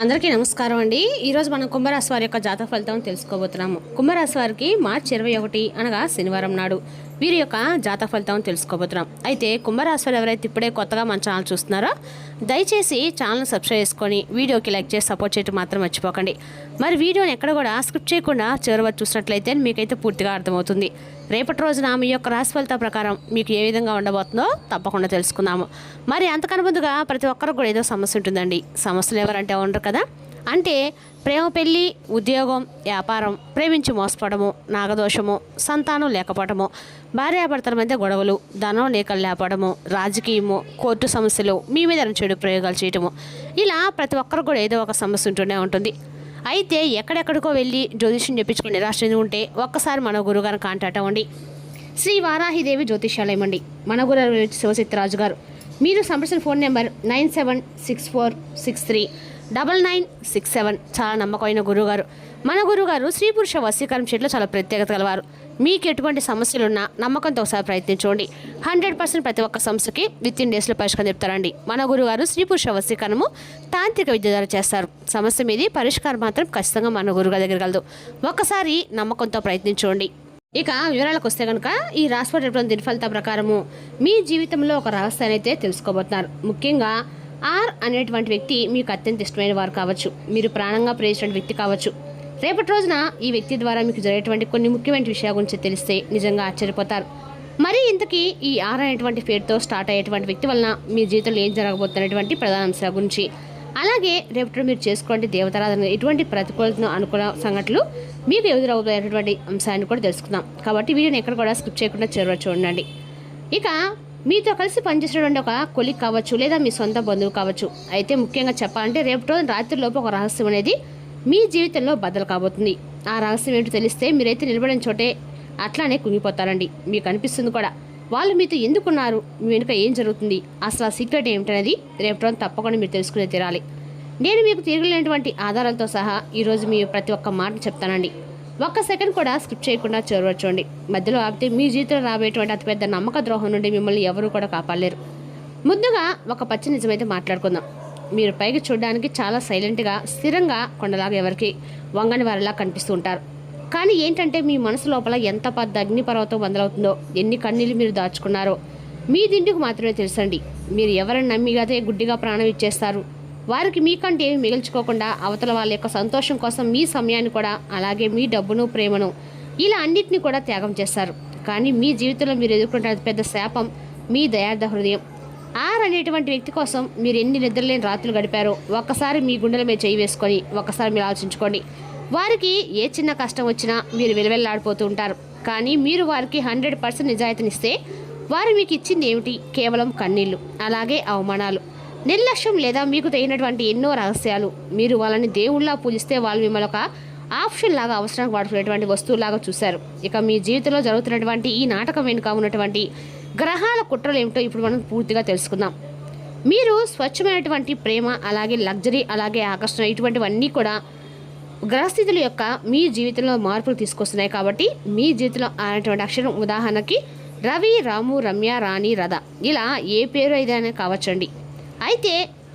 అందరికీ నమస్కారం అండి. ఈరోజు మనం కుంభరాశి వారి యొక్క జాతక ఫలితం తెలుసుకోబోతున్నాము. కుంభరాశి వారికి మార్చి 21 అనగా శనివారం నాడు వీరి యొక్క జాతక ఫలితం తెలుసుకోబోతున్నాం. అయితే కుంభరాశి వారు ఎవరైతే ఇప్పుడే కొత్తగా మన ఛానల్ చూస్తున్నారో దయచేసి ఛానల్ సబ్స్క్రైబ్ చేసుకొని వీడియోకి లైక్ చేసి సపోర్ట్ చేయడం మాత్రం మర్చిపోకండి. మరి వీడియోని ఎక్కడ కూడా స్కిప్ చేయకుండా చివరి వరకు చూసినట్లయితే మీకైతే పూర్తిగా అర్థమవుతుంది. రేపటి రోజున మీ యొక్క రాశి ఫలిత ప్రకారం మీకు ఏ విధంగా ఉండబోతుందో తప్పకుండా తెలుసుకుందాము. మరి అంతకన్నా ముందుగా ప్రతి ఒక్కరికి కూడా ఏదో సమస్య ఉంటుందండి. సమస్యలు ఎవరంటే ఉండరు కదా. అంటే ప్రేమ, పెళ్ళి, ఉద్యోగం, వ్యాపారం, ప్రేమించి మోసపోవడము, నాగదోషము, సంతానం లేకపోవడము, భార్యాభర్తల మధ్య గొడవలు, ధనం లేకలు లేపడము, రాజకీయము, కోర్టు సమస్యలు, మీ మీద చెడు ప్రయోగాలు చేయటము, ఇలా ప్రతి ఒక్కరు కూడా ఏదో ఒక సమస్య ఉంటూనే ఉంటుంది. అయితే ఎక్కడెక్కడికో వెళ్ళి జ్యోతిష్యం చెప్పించుకుని నిరాశ ఉంటే ఒక్కసారి మన గురుగారిని కాంటాక్ట్ అవ్వండి. శ్రీ వారాహిదేవి జ్యోతిష్యాలయం అండి. మన గురువు శివచిత్రరాజు గారు. మీరు సంప్రదించిన ఫోన్ నెంబర్ 9764639967. చాలా నమ్మకమైన గురువుగారు. మన గురువుగారు స్త్రీ పురుష వశీకరణ చెట్లు చాలా ప్రత్యేకత గలవారు. మీకు ఎటువంటి సమస్యలున్నా నమ్మకంతో ఒకసారి ప్రయత్నించండి. 100% ప్రతి ఒక్క సమస్యకి విత్-ఇన్ డేస్లో పరిష్కారం చెప్తారండి. మన గురువుగారు స్త్రీ పురుష వశీకరణము తాంత్రిక విద్య ద్వారా చేస్తారు. సమస్య మీది పరిష్కారం మాత్రం ఖచ్చితంగా మన గురువుగారి దగ్గర కలదు. ఒక్కసారి నమ్మకంతో ప్రయత్నించండి. ఇక వివరాలకు వస్తే కనుక ఈ రాశి దిన ఫలిత ప్రకారము మీ జీవితంలో ఒక రహస్యాన్ని అయితే తెలుసుకోబోతున్నారు. ముఖ్యంగా ఆర్ అనేటువంటి వ్యక్తి మీకు అత్యంత ఇష్టమైన వారు కావచ్చు. మీరు ప్రాణంగా ప్రేమించిన వ్యక్తి కావచ్చు. రేపటి రోజున ఈ వ్యక్తి ద్వారా మీకు జరిగేటువంటి కొన్ని ముఖ్యమైన విషయాల గురించి తెలిస్తే నిజంగా ఆశ్చర్యపోతారు. మరి ఇంతకీ ఈ ఆర్ అనేటువంటి పేరుతో స్టార్ట్ అయ్యేటువంటి వ్యక్తి వలన మీ జీవితంలో ఏం జరగబోతున్నటువంటి ప్రధాన అంశాల గురించి, అలాగే రేపటి మీరు చేసుకోండి దేవతారాధన ఎటువంటి ప్రతికూలతను అనుకూల సంఘటనలు మీకు ఎదురవుతున్నటువంటి అంశాన్ని కూడా తెలుసుకుందాం. కాబట్టి వీడియోని ఎక్కడ కూడా స్కిప్ చేయకుండా చూడండి. ఇక మీతో కలిసి పనిచేసేటువంటి ఒక కొలీగ్ కావచ్చు, లేదా మీ సొంత బంధువు కావచ్చు. అయితే ముఖ్యంగా చెప్పాలంటే రేపటి రోజు రాత్రిలోపు ఒక రహస్యం అనేది మీ జీవితంలో బద్దలు కాబోతుంది. ఆ రహస్యం ఏంటో తెలిస్తే మీరైతే నిలబడిన చోటే అట్లానే కుంగిపోతారండి. మీకు అనిపిస్తుంది కూడా వాళ్ళు మీతో ఎందుకున్నారు, మీ వెనుక ఏం జరుగుతుంది, అసలు ఆ సీక్రెట్ ఏమిటనేది రేపటి రోజు తప్పకుండా మీరు తెలుసుకునే తీరాలి. నేను మీకు తిరగలేనటువంటి ఆధారాలతో సహా ఈరోజు మీ ప్రతి ఒక్క మాటను చెప్తానండి. ఒక్క సెకండ్ కూడా స్కిప్ చేయకుండా చూడండి. మధ్యలో ఆపితే మీ జీవితంలో రాబోయేటువంటి అతిపెద్ద నమ్మక ద్రోహం నుండి మిమ్మల్ని ఎవరు కూడా కాపాడలేరు. ముందుగా ఒక పచ్చి నిజమైతే మాట్లాడుకుందాం. మీరు పైకి చూడడానికి చాలా సైలెంట్గా, స్థిరంగా, కొండలాగా ఎవరికి వంగని వారిలా కనిపిస్తూ ఉంటారు. కానీ ఏంటంటే మీ మనసు లోపల ఎంత పెద్ద అగ్నిపర్వతం మొదలవుతుందో, ఎన్ని కన్నీళ్ళు మీరు దాచుకున్నారో మీ దిండుకు మాత్రమే తెలుసండి. మీరు ఎవరిని నమ్మిగాతే గుడ్డిగా ప్రాణం ఇచ్చేస్తారు. వారికి మీకంటే ఏమి మిగిల్చుకోకుండా అవతల వాళ్ళ యొక్క సంతోషం కోసం మీ సమయాన్ని కూడా, అలాగే మీ డబ్బును, ప్రేమను, ఇలా అన్నిటిని కూడా త్యాగం చేస్తారు. కానీ మీ జీవితంలో మీరు ఎదుర్కొంటే పెద్ద శాపం మీ దయార్థ హృదయం. ఆర్ అనేటువంటి వ్యక్తి కోసం మీరు ఎన్ని నిద్రలేని రాత్రులు గడిపారో ఒక్కసారి మీ గుండెల మీద చేయి వేసుకొని ఒక్కసారి మీరు ఆలోచించుకోండి. వారికి ఏ చిన్న కష్టం వచ్చినా మీరు విలువెల్లాడిపోతూ ఉంటారు. కానీ మీరు వారికి 100% నిజాయితీనిస్తే వారు మీకు ఇచ్చింది ఏమిటి? కేవలం కన్నీళ్లు, అలాగే అవమానాలు, నిర్లక్ష్యం, లేదా మీకు తగినటువంటి ఎన్నో రహస్యాలు. మీరు వాళ్ళని దేవుళ్ళలా పూజిస్తే వాళ్ళు మిమ్మల్ని ఒక ఆప్షన్ లాగా, అవసరానికి వాడుకునేటువంటి వస్తువులాగా చూశారు. ఇక మీ జీవితంలో జరుగుతున్నటువంటి ఈ నాటకం వెనుక ఉన్నటువంటి గ్రహాల కుట్రలు ఏమిటో ఇప్పుడు మనం పూర్తిగా తెలుసుకుందాం. మీరు స్వచ్ఛమైనటువంటి ప్రేమ, అలాగే లగ్జరీ, అలాగే ఆకర్షణ, ఇటువంటివన్నీ కూడా గ్రహస్థితుల యొక్క మీ జీవితంలో మార్పులు తీసుకొస్తున్నాయి. కాబట్టి మీ జీవితంలో అనేటువంటి అక్షరం, ఉదాహరణకి రవి, రాము, రమ్య, రాణి, రథ, ఇలా ఏ పేరు ఏదైనా కావచ్చండి. అయితే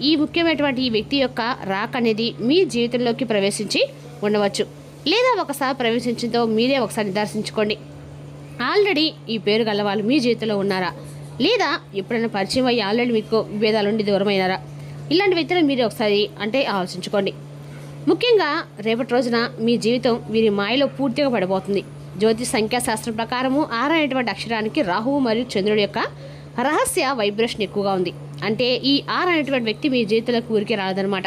ఈ ముఖ్యమైనటువంటి ఈ వ్యక్తి యొక్క రాక అనేది మీ జీవితంలోకి ప్రవేశించి ఉండవచ్చు, లేదా ఒకసారి ప్రవేశించిందో మీరే ఒకసారి నిర్ధారించుకోండి. ఆల్రెడీ ఈ పేరు గల వాళ్ళు మీ జీవితంలో ఉన్నారా, లేదా ఎప్పుడైనా పరిచయం అయ్యి ఆల్రెడీ మీకు విభేదాల నుండి దూరమైనారా? ఇలాంటి వ్యక్తులను మీరు ఒకసారి ఆలోచించుకోండి. ముఖ్యంగా రేపటి రోజున మీ జీవితం వీరి మాయలో పూర్తిగా పడిపోతుంది. జ్యోతిష్ సంఖ్యాశాస్త్రం ప్రకారము 6 అనేటువంటి అక్షరానికి రాహువు మరియు చంద్రుడి యొక్క రహస్య వైబ్రేషన్ ఎక్కువగా ఉంది. అంటే ఈ 6 అనేటువంటి వ్యక్తి మీ జీవితంలోకి ఊరికే రాలేదన్నమాట.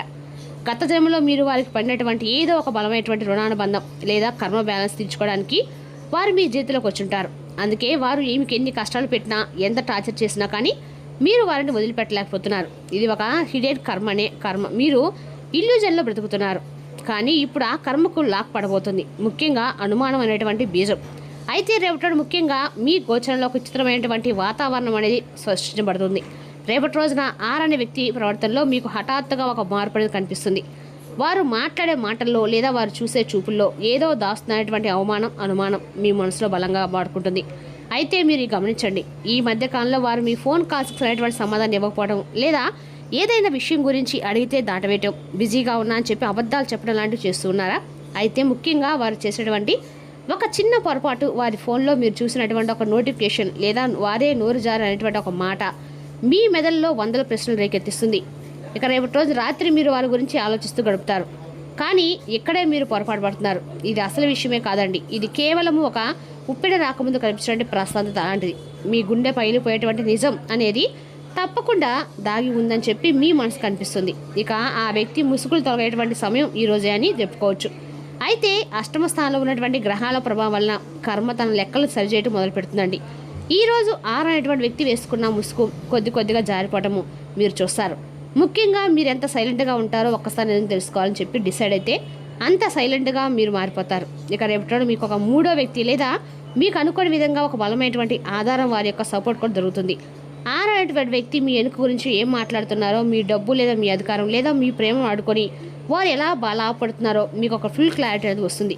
గత జన్మలో మీరు వారికి పడినటువంటి ఏదో ఒక బలమైనటువంటి రుణానుబంధం, లేదా కర్మ బ్యాలెన్స్ తీర్చుకోవడానికి వారు మీ జీవితంలోకి వచ్చుంటారు. అందుకే వారు మీకు ఎన్ని కష్టాలు పెట్టినా, ఎంత టార్చర్ చేసినా కానీ మీరు వారిని వదిలిపెట్టలేకపోతున్నారు. ఇది ఒక హిడెన్ కర్మ. మీరు ఇల్యూజన్లో బ్రతుకుతున్నారు. కానీ ఇప్పుడు ఆ కర్మకు లాక్ పడబోతుంది. ముఖ్యంగా అనుమానం అనేటువంటి బీజం. అయితే రేపటి ముఖ్యంగా మీ గోచరంలో ఒక చిత్రమైనటువంటి వాతావరణం అనేది సృష్టించబడుతుంది. రేపటి రోజున ఆర్ అనే వ్యక్తి ప్రవర్తనలో మీకు హఠాత్తుగా ఒక మార్పు అనేది కనిపిస్తుంది. వారు మాట్లాడే మాటల్లో, లేదా వారు చూసే చూపుల్లో ఏదో దాస్తున్నటువంటి అనుమానం మీ మనసులో బలంగా వాడుకుంటుంది. అయితే మీరు గమనించండి, ఈ మధ్యకాలంలో వారు మీ ఫోన్ కాల్స్కి సరైనటువంటి సమాధానం ఇవ్వకపోవడం, లేదా ఏదైనా విషయం గురించి అడిగితే దాటవేయటం, బిజీగా ఉన్నా అని చెప్పి అబద్ధాలు చెప్పడం లాంటివి చేస్తూ ఉన్నారా? అయితే ముఖ్యంగా వారు చేసేటువంటి ఒక చిన్న పొరపాటు, వారి ఫోన్లో మీరు చూసినటువంటి ఒక నోటిఫికేషన్ లేదా వారే నోరు జారనేటువంటి ఒక మాట మీ మెదడులో వందల ప్రశ్నలు రేకెత్తిస్తుంది. ఇక రేపటి రోజు రాత్రి మీరు వారి గురించి ఆలోచిస్తూ గడుపుతారు. కానీ ఇక్కడే మీరు పొరపాటు పడుతున్నారు. ఇది అసలు విషయమే కాదండి. ఇది కేవలము ఒక ఉప్పిడ రాకముందు కనిపించినటువంటి ప్రశాంతత లాంటిది. మీ గుండె పగిలిపోయేటువంటి నిజం అనేది తప్పకుండా దాగి ఉందని చెప్పి మీ మనసు కనిపిస్తుంది. ఇక ఆ వ్యక్తి ముసుగులు తొలగేటువంటి సమయం ఈ రోజే అని చెప్పుకోవచ్చు. అయితే అష్టమ స్థానంలో ఉన్నటువంటి గ్రహాల ప్రభావం వలన కర్మ తన లెక్కలు సరిచేయటం మొదలు పెడుతుందండి. ఈరోజు 6 అనేటువంటి వ్యక్తి వేసుకున్న ముసుగు కొద్దిగా జారిపోవటము మీరు చూస్తారు. ముఖ్యంగా మీరు ఎంత సైలెంట్గా ఉంటారో ఒక్కసారి నేను తెలుసుకోవాలని చెప్పి డిసైడ్ అయితే అంత సైలెంట్గా మీరు మారిపోతారు. ఇక రేపటి మీకు ఒక 3వ వ్యక్తి లేదా మీకు అనుకోని విధంగా ఒక బలమైనటువంటి ఆధారం, వారి యొక్క సపోర్ట్ కూడా దొరుకుతుంది. 6 అనేటువంటి వ్యక్తి మీ వెనుక గురించి ఏం మాట్లాడుతున్నారో, మీ డబ్బు లేదా మీ అధికారం లేదా మీ ప్రేమను ఆడుకొని వారు ఎలా బాధపడుతున్నారో మీకు ఒక ఫుల్ క్లారిటీ అనేది వస్తుంది.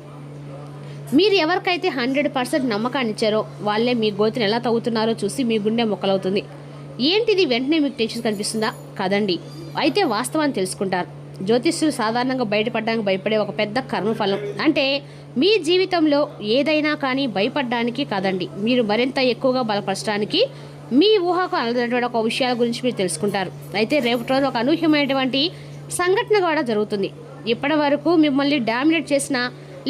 మీరు ఎవరికైతే 100% నమ్మకాన్ని ఇచ్చారో వాళ్ళే మీ గోతిని ఎలా తవ్వుతున్నారో చూసి మీ గుండె మొక్కలవుతుంది. ఏంటిది వెంటనే మీకు టెన్షన్ కనిపిస్తుందా? కాదండి, అయితే వాస్తవాన్ని తెలుసుకుంటారు. జ్యోతిష్యులు సాధారణంగా బయటపడడానికి భయపడే ఒక పెద్ద కర్మఫలం. అంటే మీ జీవితంలో ఏదైనా కానీ భయపడడానికి కాదండి, మీరు మరింత ఎక్కువగా బలపరచడానికి, మీ ఊహకు అందనటువంటి ఒక విషయాల గురించి మీరు తెలుసుకుంటారు. అయితే రేపటి రోజు ఒక అనూహ్యమైనటువంటి సంఘటన కూడా జరుగుతుంది. ఇప్పటి వరకు మిమ్మల్ని డామినేట్ చేసిన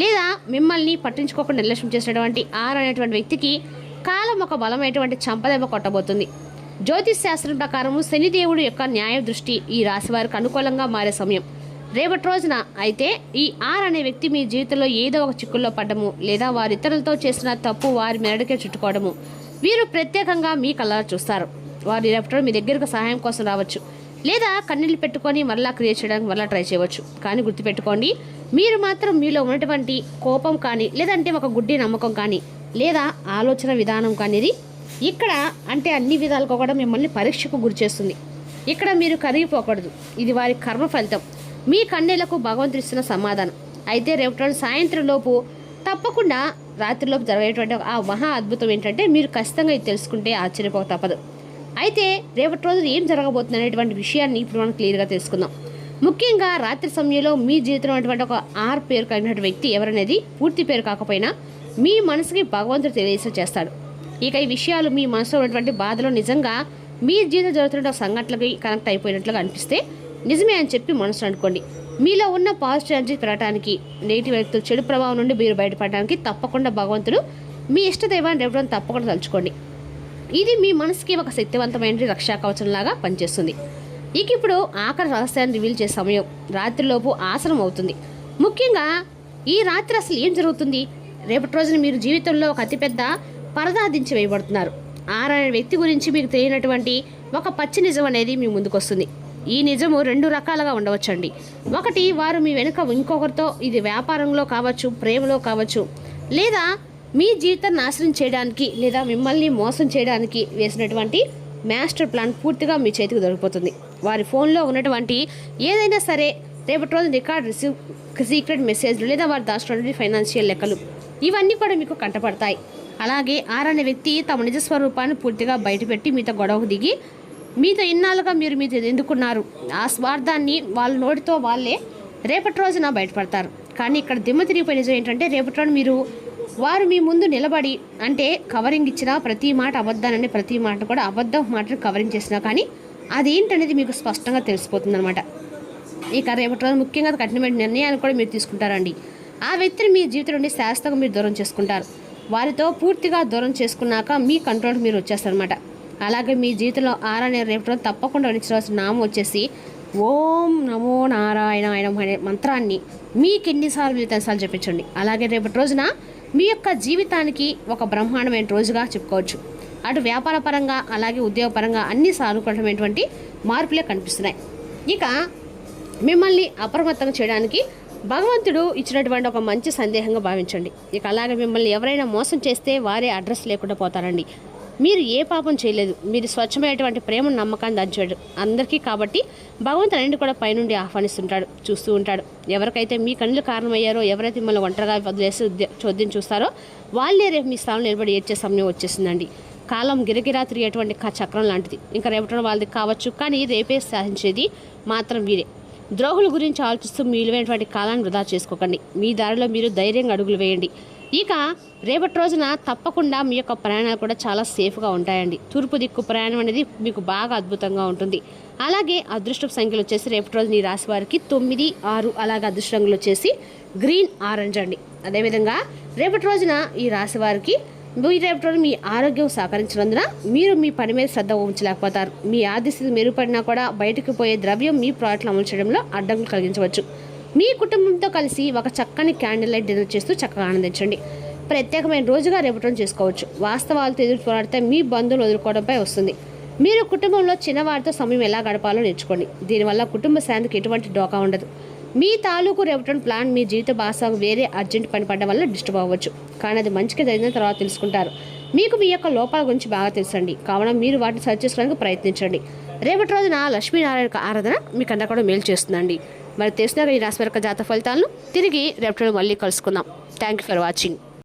లేదా మిమ్మల్ని పట్టించుకోకుండా నిర్లక్ష్యం చేసినటువంటి 6 అనేటువంటి వ్యక్తికి కాలం ఒక బలమైనటువంటి చంపదెబ్బ కొట్టబోతుంది. జ్యోతిష్ శాస్త్రం ప్రకారము శనిదేవుడు యొక్క న్యాయ దృష్టి ఈ రాశి వారికి అనుకూలంగా మారే సమయం రేపటి రోజున. అయితే ఈ 6 అనే వ్యక్తి మీ జీవితంలో ఏదో ఒక చిక్కుల్లో పడ్డము లేదా వారి ఇతరులతో చేసిన తప్పు వారి మెరడికే చుట్టుకోవడము వీరు ప్రత్యేకంగా మీ కళ్ళ చూస్తారు. వారు రేపటి మీ దగ్గరకు సహాయం కోసం రావచ్చు లేదా కన్నీళ్ళు పెట్టుకొని మరలా క్రియేట్ చేయడానికి మరలా ట్రై చేయవచ్చు. కానీ గుర్తుపెట్టుకోండి, మీరు మాత్రం మీలో ఉన్నటువంటి కోపం కానీ లేదంటే ఒక గుడ్డి నమ్మకం కానీ లేదా ఆలోచన విధానం కానీ ఇక్కడ అంటే అన్ని విధాలుగా కూడా మిమ్మల్ని పరీక్షకు గురి చేస్తుంది. ఇక్కడ మీరు కరిగిపోకూడదు. ఇది వారి కర్మ ఫలితం, మీ కన్నీళ్లకు భగవంతుడు ఇస్తున్న సమాధానం. అయితే రేపటి సాయంత్రం లోపు తప్పకుండా రాత్రిలోపు జరిగేటువంటి ఆ మహా అద్భుతం ఏంటంటే మీరు ఖచ్చితంగా ఇది తెలుసుకుంటే ఆశ్చర్యపోక తప్పదు. అయితే రేపటి రోజు ఏం జరగబోతుంది అనేటువంటి విషయాన్ని ఇప్పుడు మనం క్లియర్గా తెలుసుకుందాం. ముఖ్యంగా రాత్రి సమయంలో మీ జీవితంలో ఉన్నటువంటి ఒక 6 పేరు కలిగినటువంటి వ్యక్తి ఎవరనేది పూర్తి పేరు కాకపోయినా మీ మనసుకి భగవంతుడు తెలియజేసి చేస్తాడు. ఇక ఈ విషయాలు మీ మనసులో ఉన్నటువంటి బాధలో నిజంగా మీ జీవితం జరుగుతున్న సంఘటనలకి కనెక్ట్ అయిపోయినట్లుగా అనిపిస్తే నిజమే అని చెప్పి మనసులో అనుకోండి. మీలో ఉన్న పాజిటివ్ ఎనర్జీ పెరగడానికి, నెగిటివ్ వ్యక్తులు చెడు ప్రభావం నుండి మీరు బయటపడడానికి తప్పకుండా భగవంతుడు మీ ఇష్టదైవాన్ని రేపటి తప్పకుండా తలుచుకోండి. ఇది మీ మనసుకి ఒక శక్తివంతమైన రక్షా కవచంలాగా పనిచేస్తుంది. ఇక ఇప్పుడు ఆఖరి రహస్యాన్ని రివీల్ చేసే సమయం రాత్రిలోపు ఆసనం అవుతుంది. ముఖ్యంగా ఈ రాత్రి అసలు ఏం జరుగుతుంది? రేపటి రోజున మీరు జీవితంలో ఒక అతిపెద్ద పరదా దించి వేయబడుతున్నారు. 6 అనే వ్యక్తి గురించి మీకు తెలియనటువంటి ఒక పచ్చి నిజం అనేది మీ ముందుకు వస్తుంది. ఈ నిజము 2 రకాలుగా ఉండవచ్చండి. ఒకటి, వారు మీ వెనుక ఇంకొకరితో, ఇది వ్యాపారంలో కావచ్చు, ప్రేమలో కావచ్చు, లేదా మీ జీవితం నాశనం చేయడానికి లేదా మిమ్మల్ని మోసం చేయడానికి వేసినటువంటి మాస్టర్ ప్లాన్ పూర్తిగా మీ చేతికి దొరికిపోతుంది. వారి ఫోన్లో ఉన్నటువంటి ఏదైనా సరే రేపటి రోజు రికార్డ్ సీక్రెట్ మెసేజ్లు లేదా వారు దాచుకున్నటువంటి ఫైనాన్షియల్ లెక్కలు ఇవన్నీ కూడా మీకు కంటపడతాయి. అలాగే 6 అనే వ్యక్తి తమ నిజ స్వరూపాన్ని పూర్తిగా బయటపెట్టి మీతో గొడవకు దిగి మీతో ఇన్నాళ్ళుగా మీరు మీతో ఎందుకున్నారు ఆ స్వార్థాన్ని వాళ్ళ నోటితో వాళ్ళే రేపటి రోజున బయటపడతారు. కానీ ఇక్కడ దిమ్మ తిరిగిపోయిన నిజం ఏంటంటే రేపటి రోజు వారు మీ ముందు నిలబడి అంటే కవరింగ్ ఇచ్చినా ప్రతి మాట అబద్ధానని, ప్రతి మాట కూడా అబద్ధం మాటను కవరింగ్ చేసినా కానీ అదేంటనేది మీకు స్పష్టంగా తెలిసిపోతుందన్నమాట. ఇక రేపటి రోజు ముఖ్యంగా కఠినమైన నిర్ణయాలు కూడా మీరు తీసుకుంటారండి. ఆ వ్యక్తిని మీ జీవితం నుండి శాశ్వతంగా మీరు దూరం చేసుకుంటారు. వారితో పూర్తిగా దూరం చేసుకున్నాక మీ కంట్రోల్కి మీరు వచ్చేస్తారనమాట. అలాగే మీ జీవితంలో 6 అనే రేపటి రోజు తప్పకుండా వరించవలసిన నామం వచ్చేసి ఓం నమో నారాయణ అనే మంత్రాన్ని మీకు ఎన్నిసార్లు మీరు 10 సార్లు చెప్పించండి. అలాగే రేపటి రోజున మీ యొక్క జీవితానికి ఒక బ్రహ్మాండమైన రోజుగా చెప్పుకోవచ్చు. అటు వ్యాపార పరంగా అలాగే ఉద్యోగపరంగా అన్ని సానుకూలమైనటువంటి మార్పులే కనిపిస్తున్నాయి. ఇక మిమ్మల్ని అప్రమత్తం చేయడానికి భగవంతుడు ఇచ్చినటువంటి ఒక మంచి సందేహంగా భావించండి. ఇక అలాగే మిమ్మల్ని ఎవరైనా మోసం చేస్తే వారే అడ్రస్ లేకుండా పోతారండి. మీరు ఏ పాపం చేయలేదు. మీరు స్వచ్ఛమైనటువంటి ప్రేమ నమ్మకాన్ని దాచాడు అందరికీ. కాబట్టి భగవంతుడు అన్నింటి కూడా పైనుండి ఆహ్వానిస్తుంటాడు, చూస్తూ ఉంటాడు. ఎవరికైతే మీ కన్నులు కారణమయ్యారో, ఎవరైతే మిమ్మల్ని ఒంటరిగా వదిలేసి చోద్యం చూస్తారో వాళ్ళే రేపు మీ స్థానంలో నిలబడి ఏడ్చే సమయం వచ్చేసిందండి. కాలం గిరగిరా తిరిగేటువంటి చక్రం లాంటిది. ఇంకా రేపటి రోజున వాళ్ళది కావచ్చు, కానీ రేపే సాధించేది మాత్రం వీరే. ద్రోహుల గురించి ఆలోచిస్తూ మీ విలువైనటువంటి కాలాన్ని వృధా చేసుకోకండి. మీ దారిలో మీరు ధైర్యంగా అడుగులు వేయండి. ఇక రేపటి రోజున తప్పకుండా మీ యొక్క ప్రయాణాలు కూడా చాలా సేఫ్గా ఉంటాయండి. తూర్పు దిక్కు ప్రయాణం అనేది మీకు బాగా అద్భుతంగా ఉంటుంది. అలాగే అదృష్టపు సంఖ్యలు వచ్చేసి రేపటి రోజున ఈ రాశి వారికి 9, 6, అలాగే అదృష్ట రంగులు వచ్చేసి గ్రీన్, ఆరెంజ్ అండి. అదేవిధంగా రేపటి రోజున ఈ రాశి వారికి రేపటి రోజు మీ ఆరోగ్యం సహకరించినందున మీరు మీ పని మీద శ్రద్ధ ఉంచలేకపోతారు. మీ ఆర్థిక స్థితి మెరుగుపడినా కూడా బయటకు పోయే ద్రవ్యం మీ ప్రాజెక్టులు అమలు చేయడంలో అడ్డంకులు కలిగించవచ్చు. మీ కుటుంబంతో కలిసి ఒక చక్కని క్యాండిల్ లైట్ డిన్నర్ చేస్తూ చక్కగా ఆనందించండి. ప్రత్యేకమైన రోజుగా రేపటి రోజు చేసుకోవచ్చు. వాస్తవాలతో ఎదురు పోరాడితే మీ బంధువులు వదులుకోవడంపై వస్తుంది. మీరు కుటుంబంలో చిన్నవారితో సమయం ఎలా గడపాలో నేర్చుకోండి. దీనివల్ల కుటుంబ శాంతికి ఎటువంటి డోకా ఉండదు. మీ తాలూకు రేపటి ప్లాన్ మీ జీవిత భాగస్వామి వేరే అర్జెంట్ పని పడడం వల్ల డిస్టర్బ్ అవ్వచ్చు, కానీ అది మంచిగా జరిగిన తర్వాత తెలుసుకుంటారు. మీకు మీ యొక్క లోపాల గురించి బాగా తెలుసండి, కావున మీరు వాటిని సరి చేసుకోవడానికి ప్రయత్నించండి. రేపటి రోజున లక్ష్మీనారాయణ ఆరాధన మీకు అందరూ కూడా మేలు చేస్తుందండి. మరి తెలిసిన ఈ రాశి యొక్క జాతక ఫలితాలను తిరిగి రేపటి రోజు మళ్ళీ కలుసుకుందాం. Thank you for watching.